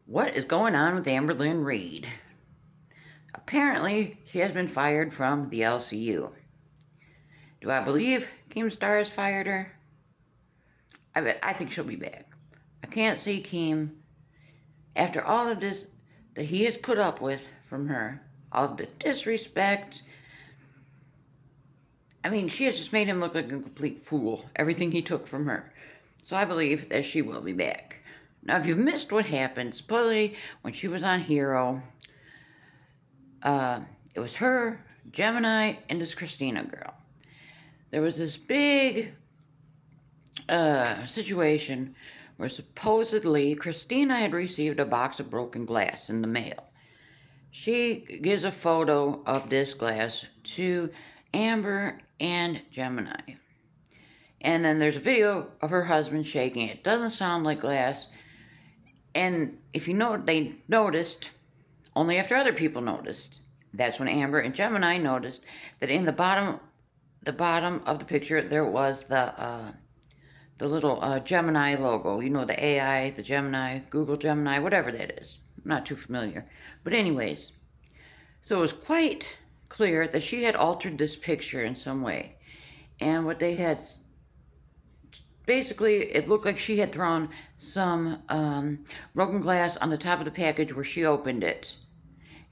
What is going on with Amberlynn Reid? Apparently, she has been fired from the LCU. Do I believe Keemstar has fired her? I think she'll be back. I can't see Keem, after all of this that he has put up with from her, all of the disrespect. I mean, she has just made him look like a complete fool, everything he took from her. So I believe that she will be back. Now, if you've missed what happened, supposedly when she was on Hero, it was her, Gemini, and this Christina girl. There was this big situation where supposedly Christina had received a box of broken glass in the mail. She gives a photo of this glass to Amber and Gemini. And then there's a video of her husband shaking it. Doesn't sound like glass. And if you know, they noticed, only after other people noticed, that's when Amber and Gemini noticed that in the bottom of the picture there was the little Gemini logo. You know, the AI, the Gemini, Google Gemini, whatever that is. I'm not too familiar. But anyways, so it was quite clear that she had altered this picture in some way. And what they had, basically, it looked like she had thrown some broken glass on the top of the package where she opened it.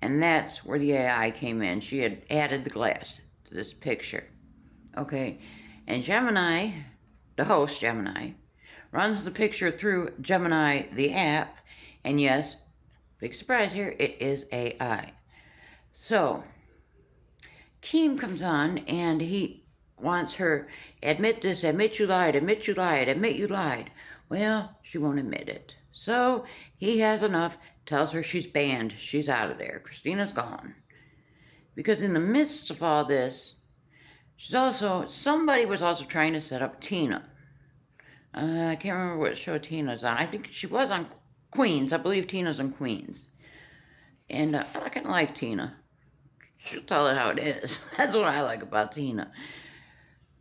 And that's where the AI came in. She had added the glass to this picture. Okay, and Gemini, the host, Gemini, runs the picture through Gemini, the app, and yes, big surprise here, it is AI. So, Keem comes on, and he wants her, admit this, admit you lied, admit you lied, admit you lied. Well, she won't admit it. So, he has enough, tells her she's banned, she's out of there, Christina's gone. Because in the midst of all this, somebody was also trying to set up Tina. I can't remember what show Tina's on. I think she was on Queens. I believe Tina's on Queens. And I kind of like Tina. She'll tell it how it is. That's what I like about Tina.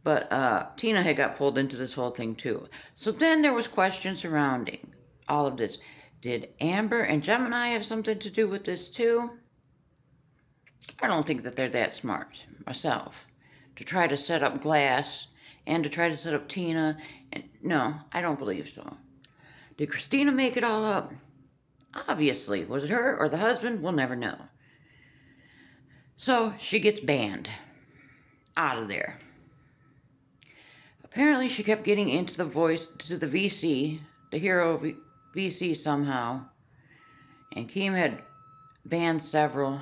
But Tina had got pulled into this whole thing too. So then there was question surrounding all of this. Did Amber and Gemini have something to do with this too? I don't think that they're that smart myself to try to set up Glass and to try to set up Tina. And no, I don't believe so. Did Christina make it all up? Obviously. Was it her or the husband? We'll never know. So she gets banned out of there. Apparently she kept getting into the VC, the Hero VC somehow. And Keem had banned several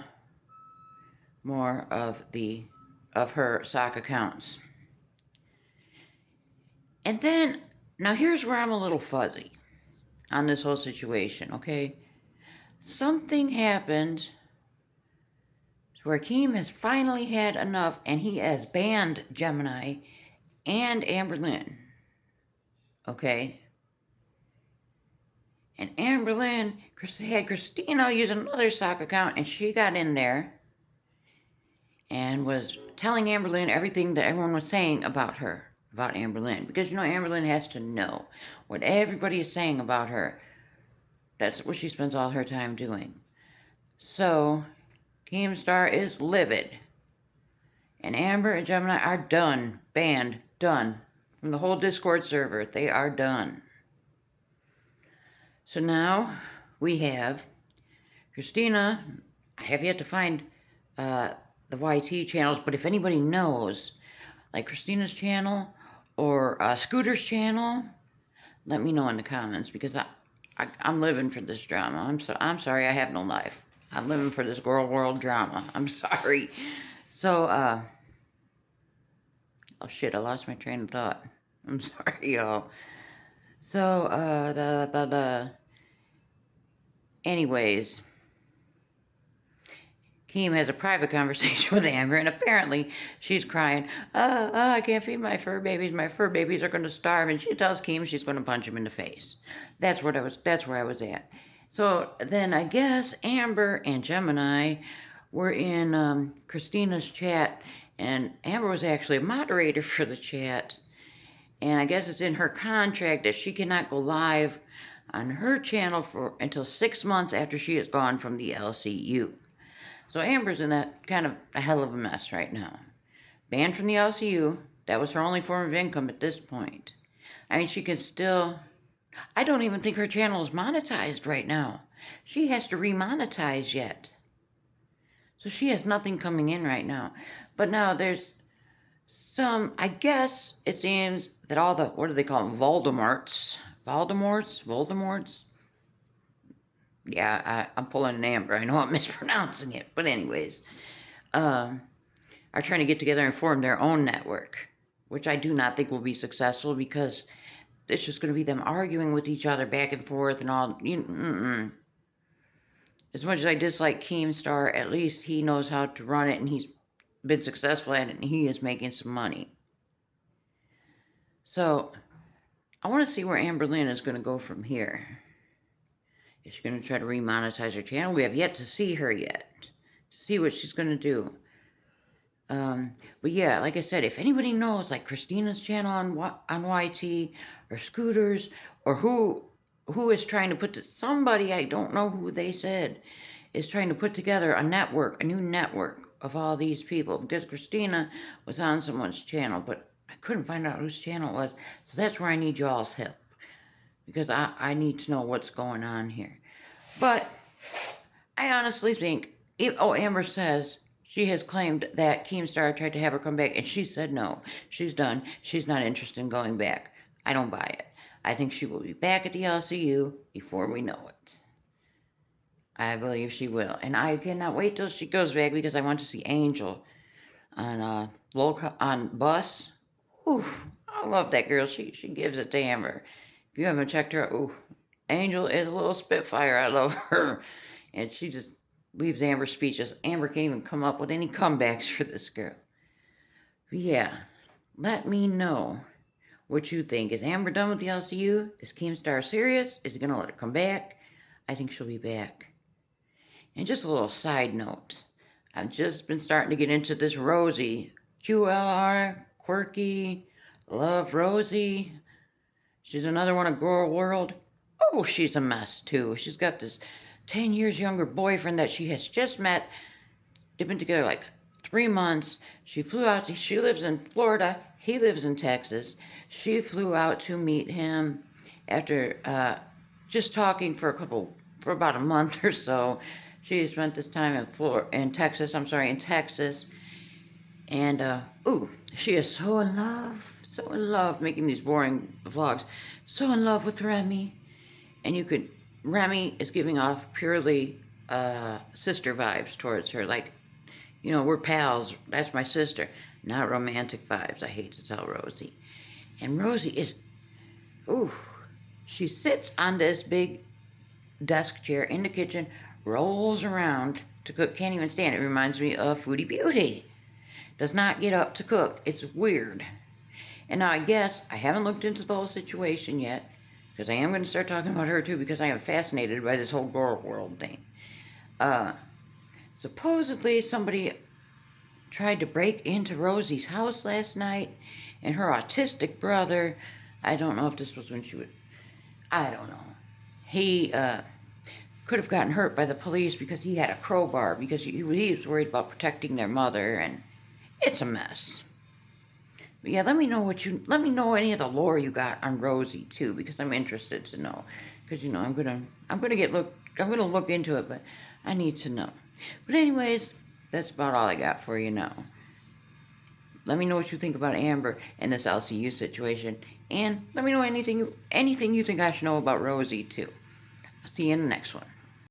more of her sock accounts. And then, now here's where I'm a little fuzzy on this whole situation, okay? Something happened where Keem has finally had enough and he has banned Gemini and Amberlynn, okay? And Amberlynn had Christina use another sock account, and she got in there and was telling Amberlynn everything that everyone was saying about her, about Amberlynn. Because, you know, Amberlynn has to know what everybody is saying about her. That's what she spends all her time doing. So, Keemstar is livid. And Amber and Gemini are done, banned, done. From the whole Discord server, they are done. So now we have Christina. I have yet to find the YT channels, but if anybody knows, like Christina's channel or Scooter's channel, let me know in the comments, because I'm living for this drama. I'm sorry, I have no life. I'm living for this girl world drama. I'm sorry. So, oh shit, I lost my train of thought. I'm sorry, y'all. So, anyways, Keem has a private conversation with Amber, and apparently she's crying, I can't feed my fur babies are going to starve, and she tells Keem she's going to punch him in the face. That's where I was at. So then I guess Amber and Gemini were in Christina's chat, and Amber was actually a moderator for the chat, and I guess it's in her contract that she cannot go live on her channel for until 6 months after she is gone from the LCU. So Amber's in that kind of a hell of a mess right now. Banned from the LCU. That was her only form of income at this point. I mean, she can still... I don't even think her channel is monetized right now. She has to remonetize yet. So she has nothing coming in right now. But now there's some, I guess it seems that all the, what do they call them, Voldemorts? Yeah, I'm pulling an Amber. I know I'm mispronouncing it. But anyways, are trying to get together and form their own network, which I do not think will be successful because it's just going to be them arguing with each other back and forth and all. As much as I dislike Keemstar, at least he knows how to run it and he's been successful at it and he is making some money. So, I want to see where Amberlynn is going to go from here. Is she going to try to remonetize her channel? We have yet to see her yet, to see what she's going to do. But yeah, like I said, if anybody knows, like Christina's channel on YT, or Scooter's, or who is trying to put to somebody, I don't know who they said, is trying to put together a network, a new network of all these people. Because Christina was on someone's channel, but I couldn't find out whose channel it was. So that's where I need y'all's help. Because I need to know what's going on here. But I honestly think, Amber says she has claimed that Keemstar tried to have her come back, and she said no. She's done. She's not interested in going back. I don't buy it. I think she will be back at the LCU before we know it. I believe she will. And I cannot wait till she goes back because I want to see Angel on Bus. Oof, I love that girl. She gives it to Amber. If you haven't checked her out, Angel is a little spitfire. I love her. And she just leaves Amber speechless. Amber can't even come up with any comebacks for this girl. But yeah, let me know what you think. Is Amber done with the LCU? Is Keemstar serious? Is he going to let her come back? I think she'll be back. And just a little side note. I've just been starting to get into this Rosie. QLR, quirky, love Rosie. She's another one of Girl World. Oh, she's a mess, too. She's got this 10 years younger boyfriend that she has just met. They've been together like 3 months. She flew out. She lives in Florida. He lives in Texas. She flew out to meet him after just talking for about a month or so. She spent this time in Texas. And, she is so in love making these boring vlogs. So in love with Remy. And Remy is giving off purely sister vibes towards her. Like, we're pals. That's my sister. Not romantic vibes. I hate to tell Rosie. And Rosie is, she sits on this big desk chair in the kitchen, rolls around to cook, can't even stand it. Reminds me of Foodie Beauty. Does not get up to cook. It's weird. And now I guess I haven't looked into the whole situation yet, because I am going to start talking about her too, because I am fascinated by this whole Girl World thing. Supposedly somebody tried to break into Rosie's house last night, and her autistic brother, I don't know if this was when I don't know. He could have gotten hurt by the police because he had a crowbar, because he was worried about protecting their mother, and it's a mess. But yeah, let me know any of the lore you got on Rosie too, because I'm interested to know. Because I'm gonna look into it, but I need to know. But anyways, that's about all I got for you now. Let me know what you think about Amber and this LCU situation, and let me know anything you think I should know about Rosie too. I'll see you in the next one.